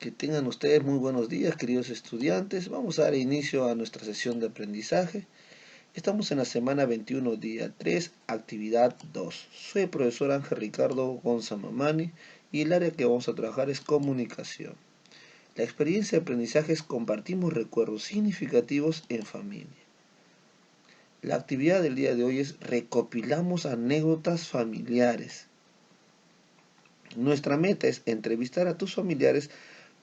Que tengan ustedes muy buenos días, queridos estudiantes. Vamos a dar inicio a nuestra sesión de aprendizaje. Estamos en la semana 21, día 3, actividad 2. Soy el profesor Ángel Ricardo Gonzamamani y el área que vamos a trabajar es comunicación. La experiencia de aprendizaje es compartimos recuerdos significativos en familia. La actividad del día de hoy es recopilamos anécdotas familiares. Nuestra meta es entrevistar a tus familiares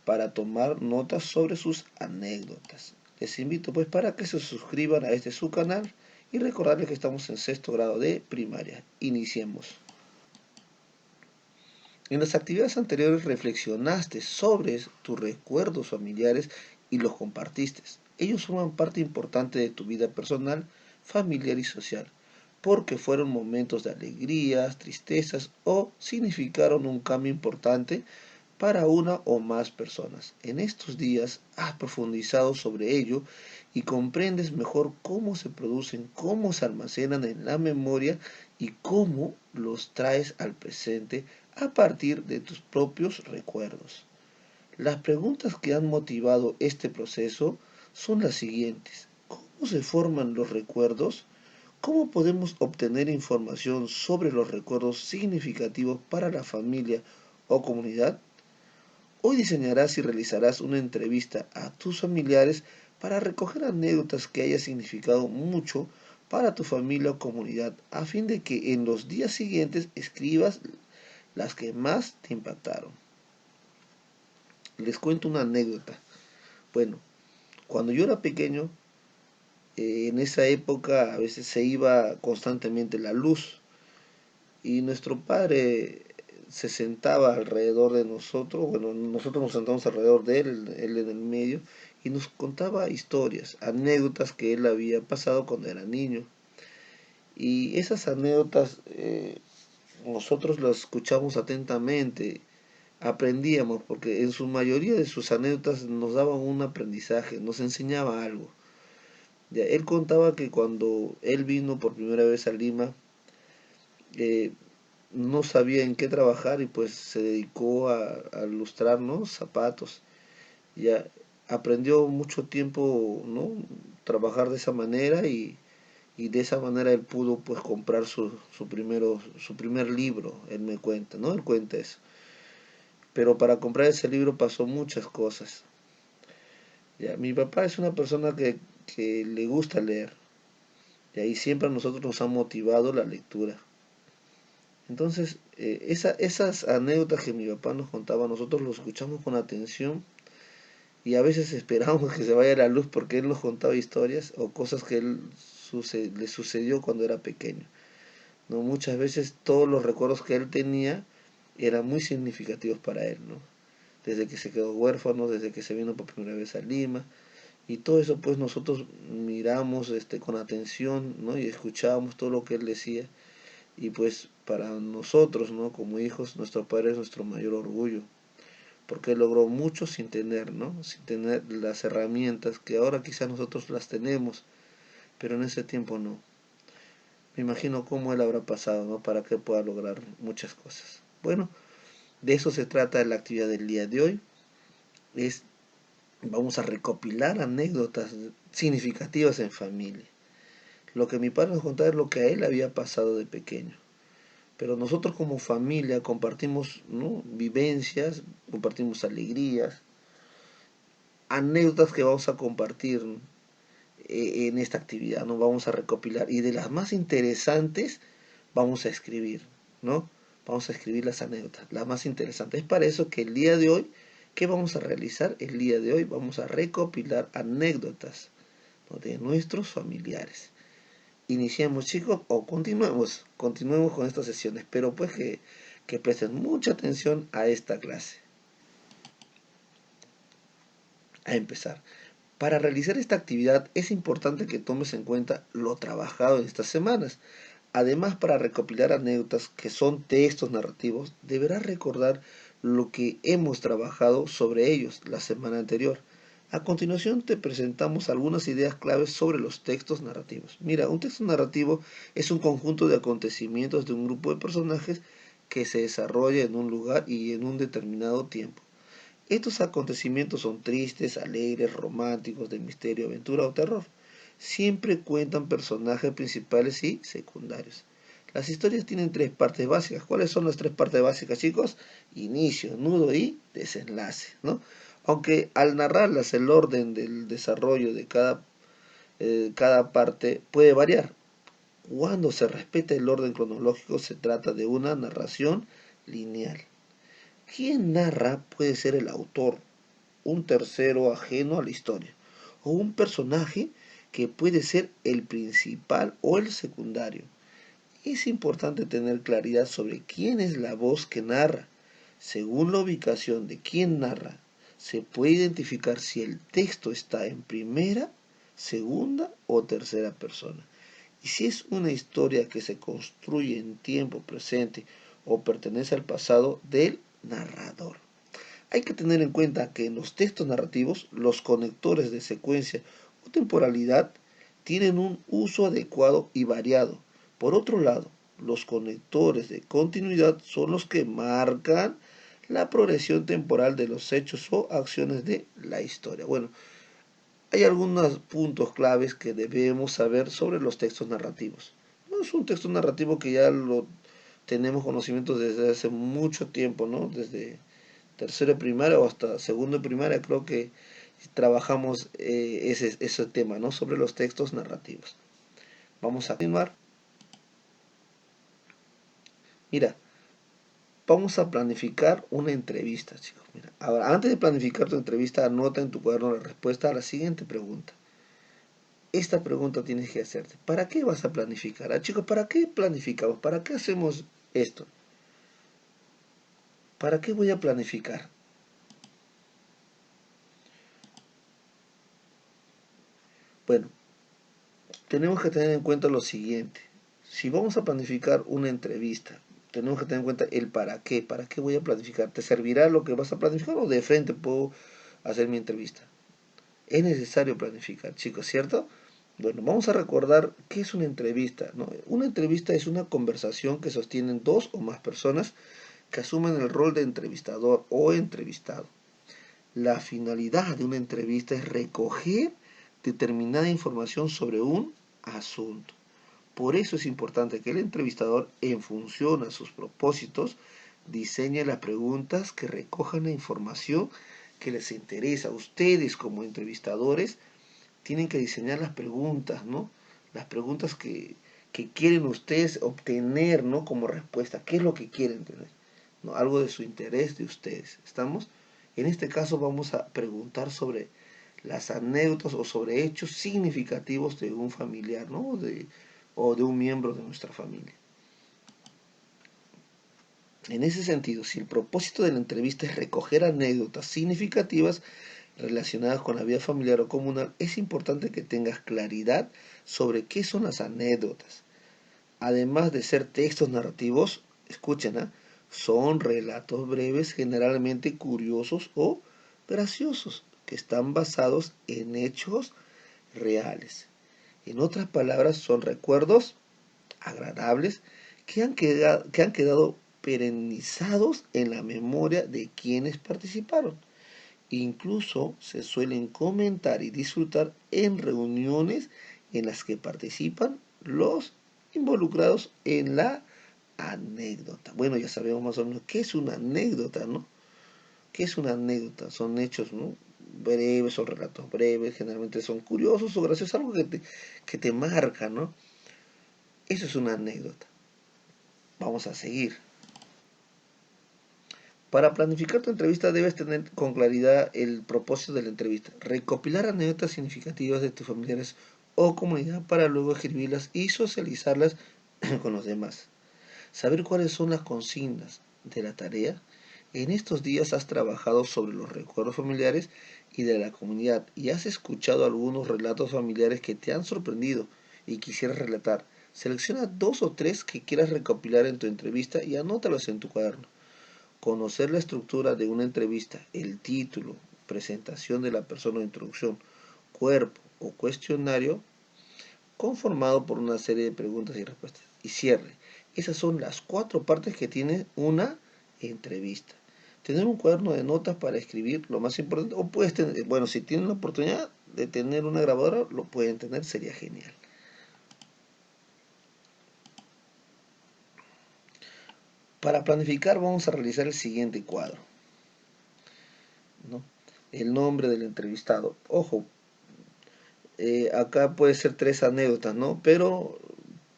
para tomar notas sobre sus anécdotas. Les invito pues para que se suscriban a este su canal y recordarles que estamos en sexto grado de primaria. Iniciemos. En las actividades anteriores reflexionaste sobre tus recuerdos familiares y los compartiste. Ellos forman parte importante de tu vida personal, familiar y social, porque fueron momentos de alegrías, tristezas o significaron un cambio importante para una o más personas. En estos días has profundizado sobre ello y comprendes mejor cómo se producen, cómo se almacenan en la memoria y cómo los traes al presente a partir de tus propios recuerdos. Las preguntas que han motivado este proceso son las siguientes. ¿Cómo se forman los recuerdos? ¿Cómo podemos obtener información sobre los recuerdos significativos para la familia o comunidad? Hoy diseñarás y realizarás una entrevista a tus familiares para recoger anécdotas que hayan significado mucho para tu familia o comunidad, a fin de que en los días siguientes escribas las que más te impactaron. Les cuento una anécdota. Bueno, cuando yo era pequeño, en esa época a veces se iba constantemente la luz y nuestro padre se sentaba alrededor de nosotros, bueno, nosotros nos sentamos alrededor de él en el medio, y nos contaba historias, anécdotas que él había pasado cuando era niño. Y esas anécdotas nosotros las escuchamos atentamente, aprendíamos, porque en su mayoría de sus anécdotas nos daban un aprendizaje, nos enseñaba algo. Ya, él contaba que cuando él vino por primera vez a Lima, eh, no sabía en qué trabajar y pues se dedicó a lustrar, ¿no?, zapatos. Ya aprendió mucho tiempo, ¿no?, trabajar de esa manera y de esa manera él pudo pues comprar su primer libro, él me cuenta, ¿no? Él cuenta eso. Pero para comprar ese libro pasó muchas cosas. Ya, mi papá es una persona que le gusta leer, y siempre a nosotros nos ha motivado la lectura. Entonces, esas anécdotas que mi papá nos contaba, nosotros los escuchamos con atención y a veces esperamos que se vaya la luz porque él nos contaba historias o cosas que le sucedió cuando era pequeño. ¿No? Muchas veces todos los recuerdos que él tenía eran muy significativos para él, ¿no? Desde que se quedó huérfano, desde que se vino por primera vez a Lima, y todo eso pues nosotros miramos con atención, ¿no?, y escuchábamos todo lo que él decía. Y pues para nosotros, ¿no?, como hijos, nuestro padre es nuestro mayor orgullo, porque él logró mucho sin tener, ¿no?, sin tener las herramientas que ahora quizás nosotros las tenemos, pero en ese tiempo no. Me imagino cómo él habrá pasado, ¿no?, para que pueda lograr muchas cosas. Bueno, de eso se trata la actividad del día de hoy. Vamos a recopilar anécdotas significativas en familia. Lo que mi padre nos contaba es lo que a él había pasado de pequeño. Pero nosotros como familia compartimos, ¿no?, vivencias, compartimos alegrías, anécdotas que vamos a compartir en esta actividad, ¿no? Vamos a recopilar y de las más interesantes vamos a escribir, ¿no? Vamos a escribir las anécdotas, las más interesantes. Es para eso que el día de hoy, ¿qué vamos a realizar? El día de hoy vamos a recopilar anécdotas, ¿no?, de nuestros familiares. Iniciemos, chicos, o continuemos con estas sesiones, pero pues que presten mucha atención a esta clase. A empezar. Para realizar esta actividad es importante que tomes en cuenta lo trabajado en estas semanas. Además, para recopilar anécdotas que son textos narrativos, deberás recordar lo que hemos trabajado sobre ellos la semana anterior. A continuación te presentamos algunas ideas claves sobre los textos narrativos. Mira, un texto narrativo es un conjunto de acontecimientos de un grupo de personajes que se desarrolla en un lugar y en un determinado tiempo. Estos acontecimientos son tristes, alegres, románticos, de misterio, aventura o terror. Siempre cuentan personajes principales y secundarios. Las historias tienen tres partes básicas. ¿Cuáles son las tres partes básicas, chicos? Inicio, nudo y desenlace, ¿no? Aunque al narrarlas el orden del desarrollo de cada parte puede variar. Cuando se respeta el orden cronológico se trata de una narración lineal. Quien narra puede ser el autor, un tercero ajeno a la historia, o un personaje que puede ser el principal o el secundario. Es importante tener claridad sobre quién es la voz que narra. Según la ubicación de quien narra, se puede identificar si el texto está en primera, segunda o tercera persona. Y si es una historia que se construye en tiempo presente o pertenece al pasado del narrador. Hay que tener en cuenta que en los textos narrativos los conectores de secuencia o temporalidad tienen un uso adecuado y variado. Por otro lado, los conectores de continuidad son los que marcan la progresión temporal de los hechos o acciones de la historia. Bueno, hay algunos puntos claves que debemos saber sobre los textos narrativos. No es un texto narrativo que ya lo tenemos conocimiento desde hace mucho tiempo, ¿no? Desde tercero de primaria o hasta segundo de primaria creo que trabajamos ese tema, ¿no? Sobre los textos narrativos. Vamos a continuar. Mira, vamos a planificar una entrevista, chicos. Mira, ahora, antes de planificar tu entrevista, anota en tu cuaderno la respuesta a la siguiente pregunta. Esta pregunta tienes que hacerte. ¿Para qué vas a planificar? Chicos, ¿para qué planificamos? ¿Para qué hacemos esto? ¿Para qué voy a planificar? Bueno, tenemos que tener en cuenta lo siguiente. Si vamos a planificar una entrevista, tenemos que tener en cuenta el para qué. ¿Para qué voy a planificar? ¿Te servirá lo que vas a planificar o de frente puedo hacer mi entrevista? Es necesario planificar, chicos, ¿cierto? Bueno, vamos a recordar qué es una entrevista, ¿no? Una entrevista es una conversación que sostienen dos o más personas que asumen el rol de entrevistador o entrevistado. La finalidad de una entrevista es recoger determinada información sobre un asunto. Por eso es importante que el entrevistador, en función a sus propósitos, diseñe las preguntas que recojan la información que les interesa. Ustedes como entrevistadores tienen que diseñar las preguntas, ¿no? Las preguntas que quieren ustedes obtener, ¿no? Como respuesta. ¿Qué es lo que quieren tener? ¿No? Algo de su interés de ustedes. ¿Estamos? En este caso vamos a preguntar sobre las anécdotas o sobre hechos significativos de un familiar, ¿no? O de un miembro de nuestra familia. En ese sentido, si el propósito de la entrevista es recoger anécdotas significativas relacionadas con la vida familiar o comunal, es importante que tengas claridad sobre qué son las anécdotas. Además de ser textos narrativos, escuchen, son relatos breves, generalmente curiosos o graciosos, que están basados en hechos reales. En otras palabras, son recuerdos agradables que han quedado perenizados en la memoria de quienes participaron. Incluso se suelen comentar y disfrutar en reuniones en las que participan los involucrados en la anécdota. Bueno, ya sabemos más o menos qué es una anécdota, ¿no? ¿Qué es una anécdota? Son hechos, ¿no? Breves, son relatos breves, generalmente son curiosos o graciosos, algo que te marca, ¿no? Eso es una anécdota. Vamos a seguir. Para planificar tu entrevista debes tener con claridad el propósito de la entrevista. Recopilar anécdotas significativas de tus familiares o comunidad para luego escribirlas y socializarlas con los demás. Saber cuáles son las consignas de la tarea. En estos días has trabajado sobre los recuerdos familiares y de la comunidad y has escuchado algunos relatos familiares que te han sorprendido y quisieras relatar. Selecciona dos o tres que quieras recopilar en tu entrevista y anótalos en tu cuaderno. Conocer la estructura de una entrevista, el título, presentación de la persona o introducción, cuerpo o cuestionario, conformado por una serie de preguntas y respuestas. Y cierre. Esas son las cuatro partes que tiene una entrevista. Tener un cuaderno de notas para escribir lo más importante, o puedes tener, bueno, si tienen la oportunidad de tener una grabadora, lo pueden tener, sería genial. Para planificar vamos a realizar el siguiente cuadro, ¿no? El nombre del entrevistado. Ojo, acá puede ser tres anécdotas, ¿no? Pero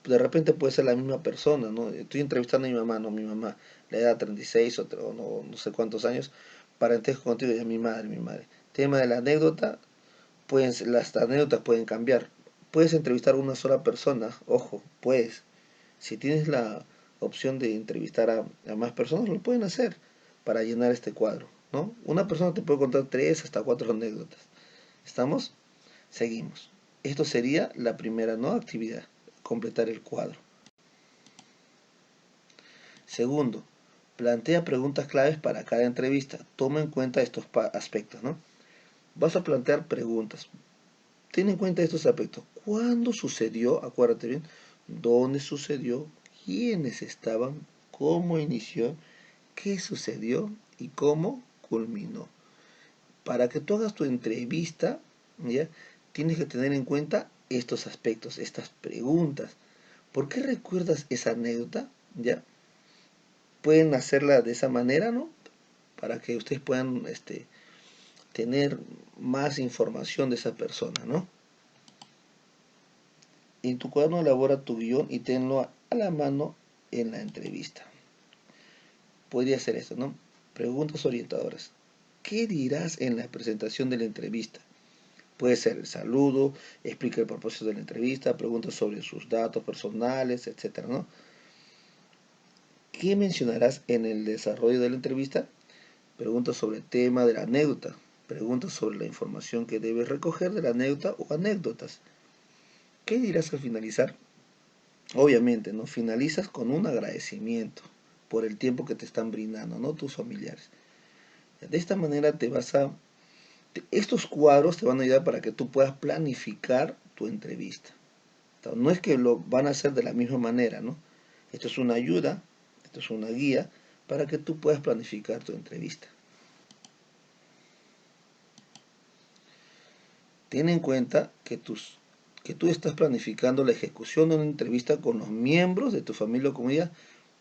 de repente puede ser la misma persona, ¿no? Estoy entrevistando a mi mamá, ¿no? Mi mamá, la edad 36 o no sé cuántos años, parentesco contigo y a mi madre, mi madre. Tema de la anécdota, las anécdotas pueden cambiar. Puedes entrevistar a una sola persona, ojo, puedes. Si tienes la opción de entrevistar a más personas, lo pueden hacer para llenar este cuadro, ¿no? Una persona te puede contar 3 hasta 4 anécdotas. ¿Estamos? Seguimos. Esto sería la primera, ¿no?, actividad, completar el cuadro. Segundo, plantea preguntas claves para cada entrevista. Toma en cuenta estos aspectos, ¿no? Vas a plantear preguntas. Ten en cuenta estos aspectos. ¿Cuándo sucedió? Acuérdate bien. ¿Dónde sucedió? ¿Quiénes estaban? ¿Cómo inició? ¿Qué sucedió? ¿Y cómo culminó? Para que tú hagas tu entrevista, ¿ya?, tienes que tener en cuenta estos aspectos, estas preguntas. ¿Por qué recuerdas esa anécdota? ¿Ya? Pueden hacerla de esa manera, ¿no? Para que ustedes puedan tener más información de esa persona, ¿no? En tu cuaderno elabora tu guión y tenlo a la mano en la entrevista. Podría ser esto, ¿no? Preguntas orientadoras. ¿Qué dirás en la presentación de la entrevista? Puede ser el saludo, explica el propósito de la entrevista, preguntas sobre sus datos personales, etcétera, ¿no? ¿Qué mencionarás en el desarrollo de la entrevista? Preguntas sobre el tema de la anécdota. Preguntas sobre la información que debes recoger de la anécdota o anécdotas. ¿Qué dirás al finalizar? Obviamente, ¿no? Finalizas con un agradecimiento por el tiempo que te están brindando, ¿no?, tus familiares. De esta manera estos cuadros te van a ayudar para que tú puedas planificar tu entrevista. No es que lo van a hacer de la misma manera, ¿no? Esto es una ayuda, esto es una guía para que tú puedas planificar tu entrevista. Ten en cuenta que tú estás planificando la ejecución de una entrevista con los miembros de tu familia o comunidad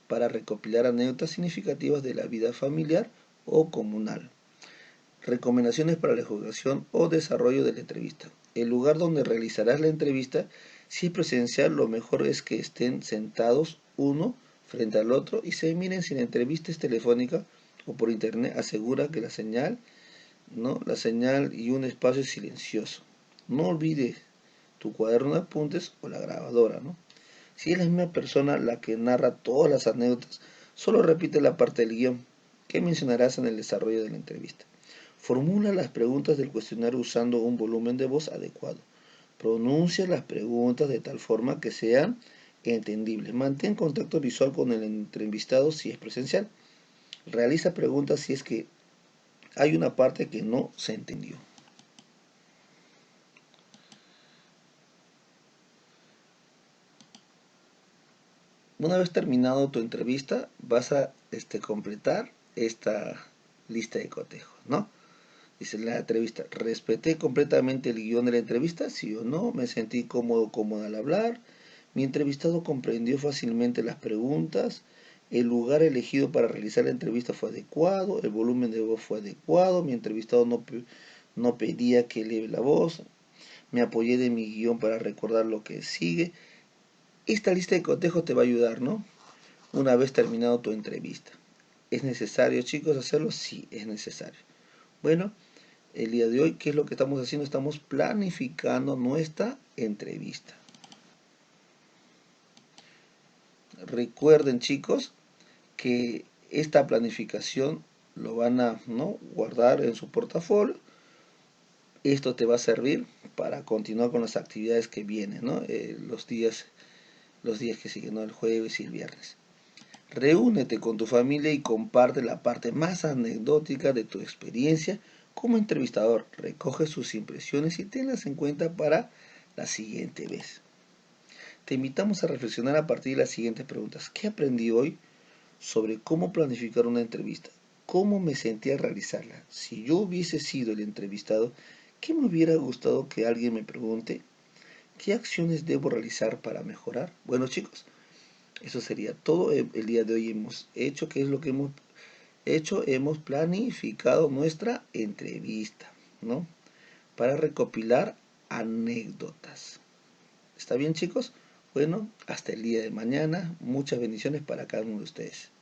para recopilar anécdotas significativas de la vida familiar o comunal. Recomendaciones para la ejecución o desarrollo de la entrevista. El lugar donde realizarás la entrevista, si es presencial, lo mejor es que estén sentados uno frente al otro y se miren. Si la entrevista es telefónica o por internet, asegura que la señal, ¿no?, la señal y un espacio silencioso. No olvides tu cuaderno de apuntes o la grabadora, ¿no? Si es la misma persona la que narra todas las anécdotas, solo repite la parte del guión que mencionarás en el desarrollo de la entrevista. Formula las preguntas del cuestionario usando un volumen de voz adecuado. Pronuncia las preguntas de tal forma que sean entendibles. Mantén contacto visual con el entrevistado si es presencial. Realiza preguntas si es que hay una parte que no se entendió. Una vez terminado tu entrevista, vas a completar esta lista de cotejos, ¿no? Dice la entrevista: respeté completamente el guión de la entrevista, sí o no, me sentí cómoda al hablar, mi entrevistado comprendió fácilmente las preguntas, el lugar elegido para realizar la entrevista fue adecuado, el volumen de voz fue adecuado, mi entrevistado no pedía que eleve la voz, me apoyé de mi guión para recordar lo que sigue. Esta lista de cotejos te va a ayudar, ¿no?, una vez terminado tu entrevista. ¿Es necesario, chicos, hacerlo? Sí, es necesario. Bueno, el día de hoy, ¿qué es lo que estamos haciendo? Estamos planificando nuestra entrevista. Recuerden, chicos, que esta planificación lo van a, ¿no?, guardar en su portafolio. Esto te va a servir para continuar con las actividades que vienen, ¿no? Los días que siguen, ¿no?, el jueves y el viernes. Reúnete con tu familia y comparte la parte más anecdótica de tu experiencia como entrevistador. Recoge sus impresiones y tenlas en cuenta para la siguiente vez. Te invitamos a reflexionar a partir de las siguientes preguntas. ¿Qué aprendí hoy sobre cómo planificar una entrevista? cómo me sentía al realizarla. Si yo hubiese sido el entrevistado, ¿qué me hubiera gustado que alguien me pregunte? ¿Qué acciones debo realizar para mejorar? Bueno, chicos, eso sería todo el día de hoy hemos hecho. ¿Qué es lo que hemos hecho? Hemos planificado nuestra entrevista, ¿no? Para recopilar anécdotas. ¿Está bien, chicos? Bueno, hasta el día de mañana. Muchas bendiciones para cada uno de ustedes.